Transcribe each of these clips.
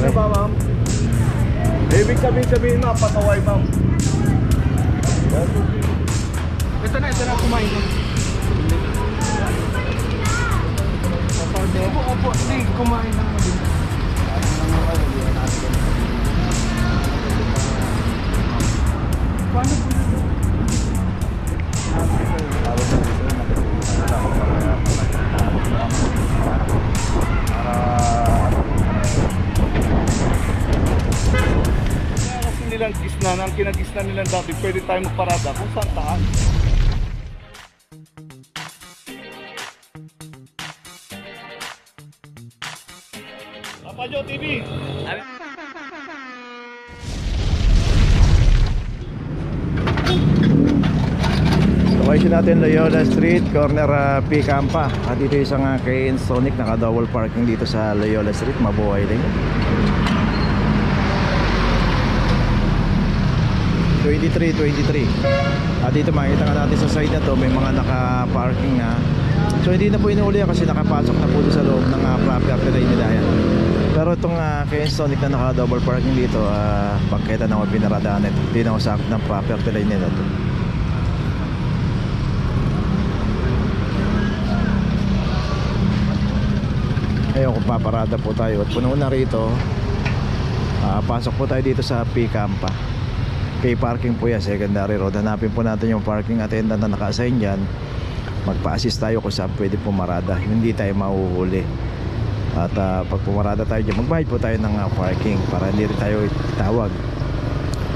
na ba, ma'am? Ibig sabihin na, pataway, ma'am. Ito na kumain ko. Opo, hindi kumain ng mali. Paano po? Nilang gisnan, ang kinagisnan nilang dati, pwede tayo magparada kung saan taan. Papa Joe TV. Location natin Loyola Street, corner P. Campa. At dito isang kay Sonic, naka double parking dito sa Loyola Street, mabuhay din. 23. At dito makikita nga natin sa side na to, may mga naka-parking na. So hindi na po inuuli kasi nakapasok na po sa loob ng property line nila yan. Pero itong kay Sonic na naka-double parking dito, pagkita na ako pinaradaan ito. Hindi na ako sakot ng property line nila to. Ayun, kung paparada po tayo at puno na rito, pasok po tayo dito sa P. Campa. Pay parking po yan, secondary road. Hanapin po natin yung parking attendant na naka-assign dyan. Magpa-assist tayo kung saan pwede pumarada, hindi tayo mahuhuli. At pag pumarada tayo dyan, magbayad po tayo ng parking para hindi rin tayo itawag.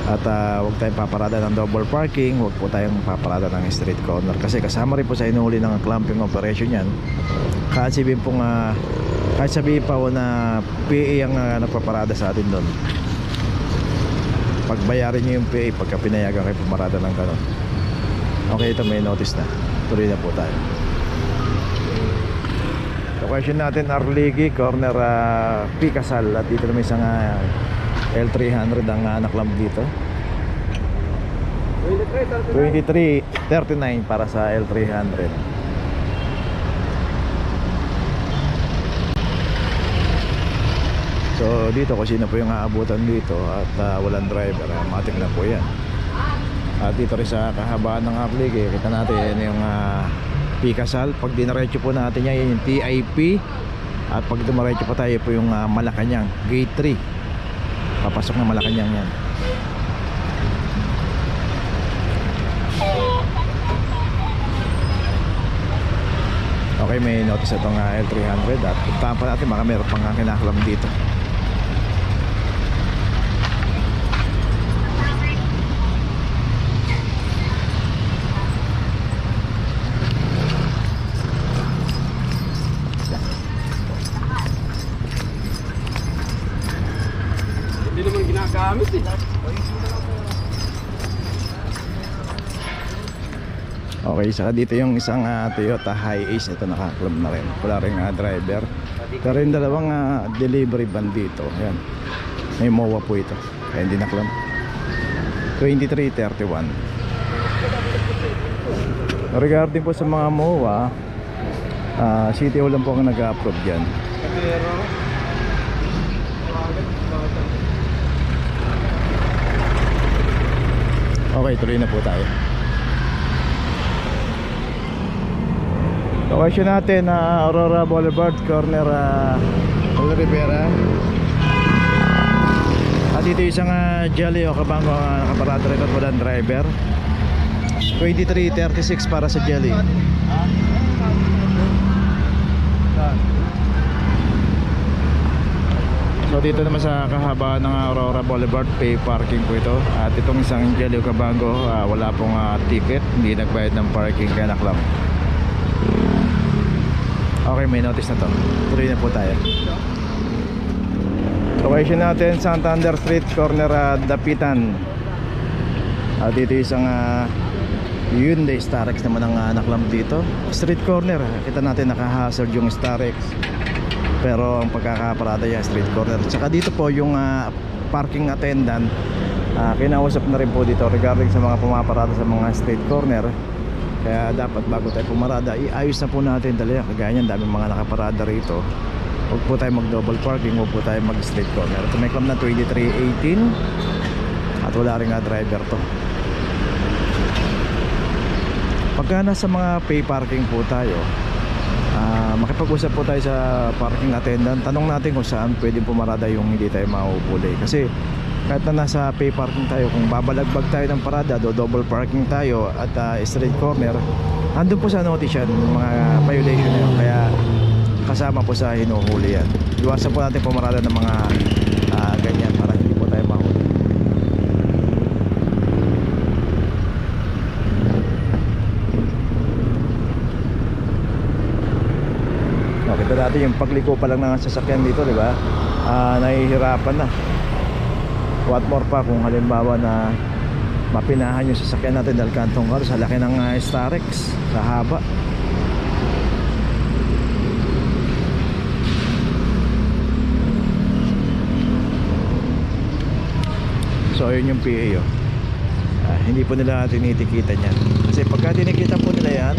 At huwag tayong paparada ng double parking, huwag po tayong paparada ng street corner, kasi kasama rin po sa inuhuli ng clamping operation yan. Kahit sabihin pa po na PA ang nagpaparada sa atin doon, pagbayarin nyo yung PA pagka pinayagan kayo pumarada ng gano'n. Okay, ito may notice na. Tuloy na po tayo. Location natin Arligi, corner P. Casal. At dito naman isang L300 ang naklamp dito. 23.39 para sa L300. So dito kung sino po yung aabutan dito at walang driver, matik na po yan. At dito rin sa kahabaan ng Arligi, kita natin yung P. Casal. Pag dinaretso po natin yan, yung TIP. At pag dumaretso pa tayo po yung Malacanang, gate 3. Papasok na Malacanang yan. Okay, may notice itong L300 at puntahan pa natin, baka meron pang kinaklam dito. Hindi naman ginagamit eh. Okay, saka dito yung isang Toyota Hiace. Ito naka-club na rin. Wala rin driver. Pero yung dalawang delivery van dito, ayan, may MOA po ito, kaya hindi na-club. 23.31. Regarding po sa mga MOA, CTO lang po ang nag-approve dyan. Okay, tuloy na po tayo. Location natin Aurora Boulevard, corner Rivera. At dito isang Jolly o Kabango nakaparada rin at walang driver. 23.36 para sa Jolly. So dito naman sa kahabaan ng Aurora Boulevard, pay parking po ito. At itong isang Jolly o Kabango, wala pong ticket, hindi nagbayad ng parking kaya naklam. Okay, may notice na to. Tuloy na po tayo. Location natin Santander Street, corner Dapitan. At dito isang Hyundai Starex naman ang naklamp dito. Street corner, kita natin naka-hazard yung Starex, pero ang pagkakaparada niya street corner. Tsaka dito po yung parking attendant, kinausap na rin po dito regarding sa mga pumaparada sa mga street corner. Kaya dapat bago tayo pumarada, iayos na po natin talaga. Kagaya niyan, daming mga nakaparada rito. Huwag po tayo mag double parking, huwag po tayo mag street corner. Ito may club na 2318 at wala rin nga driver to. Pagka nasa mga pay parking po tayo, makipag-usap po tayo sa parking attendant. Tanong natin kung saan pwede pumarada yung hindi tayo mahuhuli. Kasi kahit na nasa pay parking tayo, kung babalagbag tayo ng parada, double parking tayo at street corner, andun po sa notice yan, mga violation na yun. Kaya kasama po sa hinuhuli yan. Iwasan po natin pumarada ng mga ganyan para hindi po tayo mahuli. Kita natin yung pagliko pa lang ng sasakyan dito, di ba? Nahihirapan na. What more pa kung halimbawa na mapinahan yung sasakyan natin dahil kantong car sa laki ng Starex, sa haba. So yun yung PA oh. Hindi po nila tinitikitan yan. Kasi pagka tinikita po nila yan,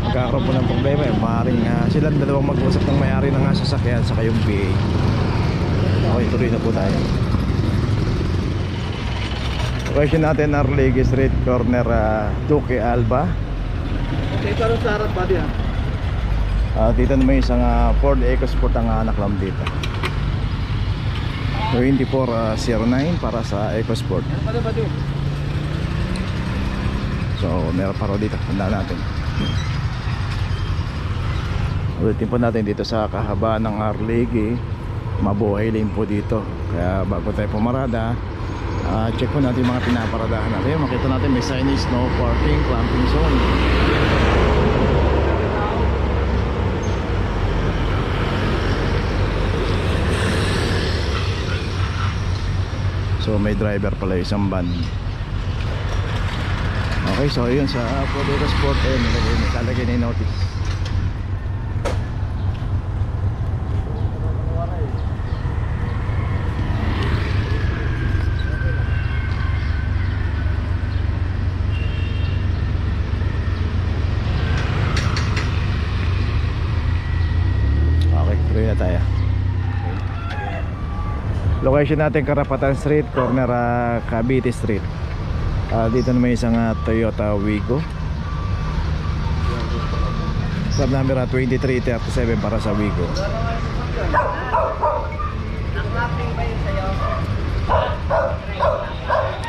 magkakaroon po ng problema. Maaaring silang dalawang mag-usap ng may-ari ng sasakyan sa kayong PA. Okay, tuloy na po tayo. Question natin, Arlegi Street Corner, Duque Alba. Okay, parang sa harap ba diyan? Dito naman isang Ford EcoSport ang anak lang dito. 2409 para sa EcoSport. So meron pa rin dito, handa natin. Ulitin po natin dito sa kahabaan ng Arlegi, mabuhay lane po dito. Kaya bago tayo pumarada, check po natin mga pinaparadahan natin. Makita natin may signage, no parking, clamping zone. So may driver pala, isang van. Okay, so yun sa Ford EcoSport, nakalagay na yung notice. Okay, tuloy na tayo. Location natin Karapatan Street, corner Cavite Street. Dito naman isang Toyota Wigo. Club number 2337 para sa Wigo.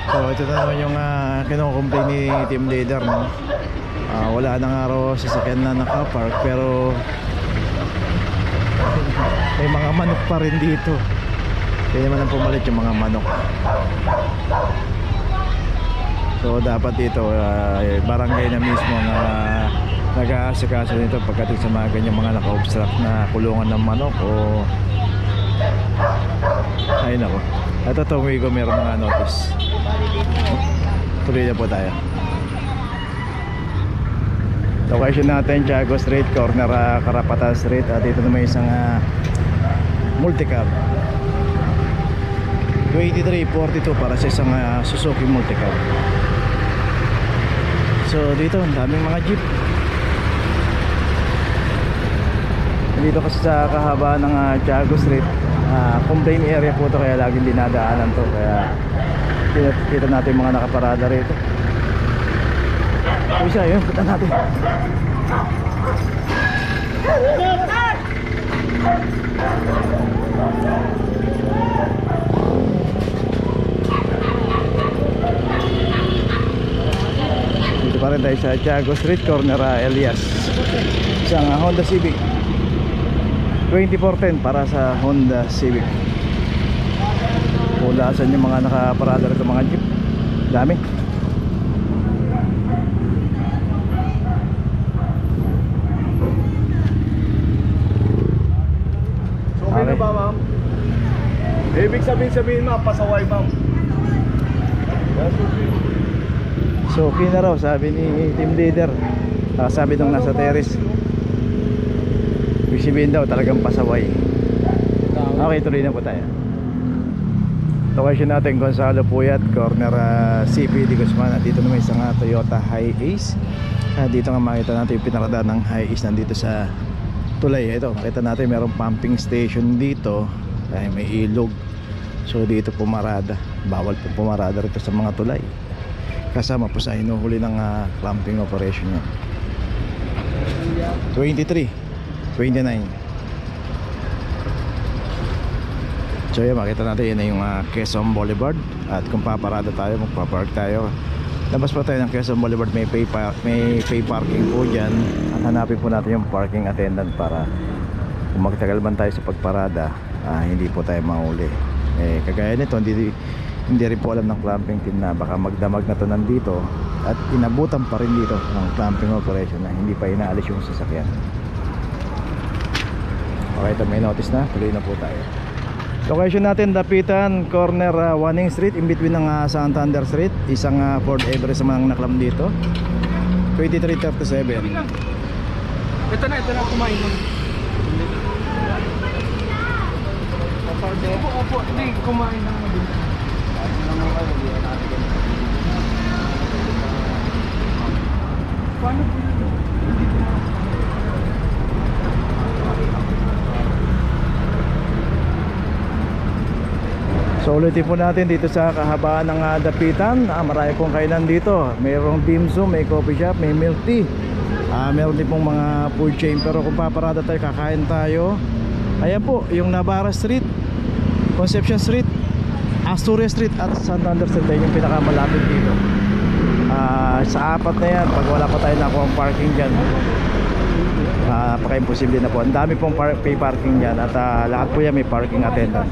So ito na naman yung kinukomplain ni team leader, no? Wala nang araw sasakyan na nakapark, pero may mga manok pa rin dito. Kaya naman ang pumalit yung mga manok. So dapat dito barangay na mismo ang nag-aasikaso nito pagdating sa mga ganyang mga naka-obstruct na kulungan ng manok o ay nako. Ito itong Wigo meron mga notice. Tuloy na po tayo. Location natin Tiago Street, corner Karapatan Street. Dito naman isang multicab 2342 para sa isang Suzuki multicab. So dito ang daming mga jeep. Dito kasi sa kahabaan ng Tiago Street, complaint area po to, kaya laging dinadaanan to. Kaya kita natin mga nakaparada rito. So isa yun, punta natin. Dito pa rin tayo sa Tiago Street, corner Elias. Isang Honda Civic 2410 para sa Honda Civic. Pulasan yung mga nakaparada rito, mga jeep. Dami. So okay na ba, ma'am? Ibig sabihin ma'am, pasaway ma'am. So okay na raw, sabi ni team leader. Sabi nung nasa terrace, ibig sabihin daw talagang pasaway. Okay, tuloy na po tayo. Location natin Gonzalo Puyat, corner CPD Guzman. Dito naman isang Toyota Hi-Ace. Dito nga makita natin yung pinarada ng Hi-Ace nandito sa tulay. Ito, makita natin merong pumping station dito dahil may ilog. So dito pumarada, bawal po pumarada rito sa mga tulay, kasama po sa hinuhuli ng clamping operation yan. 23, 29. So yan, makita natin yan na yung Quezon Boulevard. At kung paparada tayo, magpapark tayo, labas pa tayo ng Quezon Boulevard, may pay parking po dyan. At hanapin po natin yung parking attendant para kung magtagal man tayo sa pagparada, hindi po tayo mahuli. Kagaya nito, hindi rin po alam ng clamping team na baka magdamag na to nandito at inabutan pa rin dito ng clamping operation na hindi pa inaalis yung sasakyan. Okay, ito may notice na, tuloy na po tayo. Location natin, Dapitan, corner Waning Street, in between ng Santander Street. Isang Ford Everest ang naklam dito, 2337. Ito na, kumain mo. Opo, hindi, kumain ng mabilis. Paano po yun? So ulitin po natin dito sa kahabaan ng Dapitan. Marami pong kainan dito. Mayroong dim sum, may coffee shop, may milk tea. Meron din pong mga food chain. Pero kung paparada tayo, kakain tayo. Ayan po, yung Navarra Street, Concepcion Street, Asturias Street at Santander Street ay yung pinakamalapit dito. Sa apat na yan, pag wala pa tayo nakuha ang parking dyan, paka-imposible na po. Ang dami pong pay parking dyan at lahat po yan may parking attendant.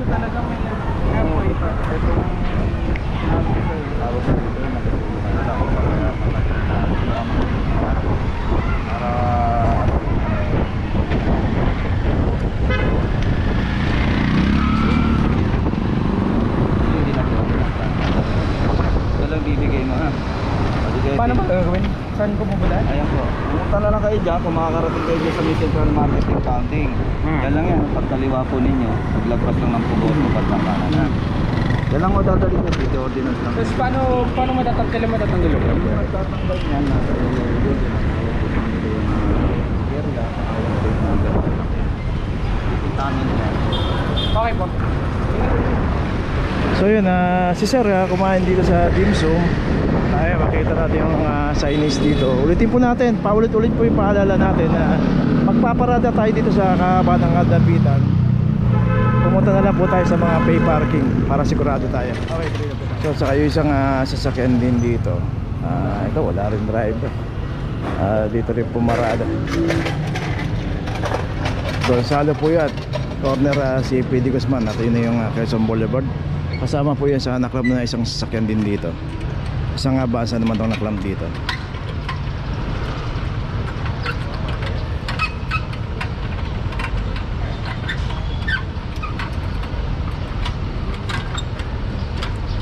Bibigay mo ha. Paano ba gagawin? Saan ko pupunta? Ayan po. Pumunta na lang kayo dyan kung makakarating kayo dyan sa May Central Marketing Counting. Yan lang yan. Pagkaliwa po ninyo, paglagpas lang ng Pugoso, pagkakanan na. Yan lang mo dadali ko dito, ordinance lang. Tapos paano matatanggal ko? Matatanggal yan. Nasa yun. Okay po. So yun, si Sir kumain dito sa dim sum. Ay, makita natin yung signage dito. Ulitin po natin, paulit-ulit po yung paalala natin na magpaparada tayo dito sa kahabaan ng Dapitan. Pumunta na lang po tayo sa mga pay parking para sigurado tayo. Okay, so sa kayo isang sasakyan din dito. Ito, wala rin driver. Dito rin pumarada. Gonzalo po yan, corner CPD Guzman. At yun na yung Quezon Boulevard. Kasama po yan sa naklam na isang sasakyan din dito. Isang basa naman itong naklam dito.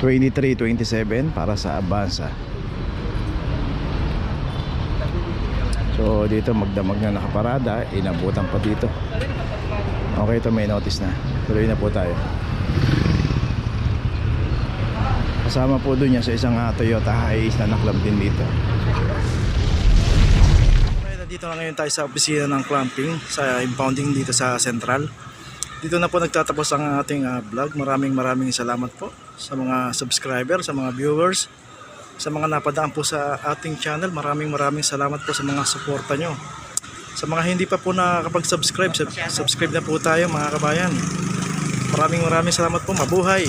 (23-27) para sa Avanza. So dito magdamag na nakaparada, inabutan pa dito. Okay, ito may notice na. Tuloy na po tayo. Kasama po doon yan sa isang Toyota Hiace na naklab din dito. Okay, nandito na ngayon tayo sa opisina ng clamping sa impounding dito sa Central. Dito na po nagtatapos ang ating vlog. Maraming salamat po sa mga subscriber, sa mga viewers, sa mga napadaan po sa ating channel. Maraming salamat po sa mga suporta nyo. Sa mga hindi pa po nakakapag-subscribe, subscribe na po tayo mga kabayan. Maraming salamat po. Mabuhay!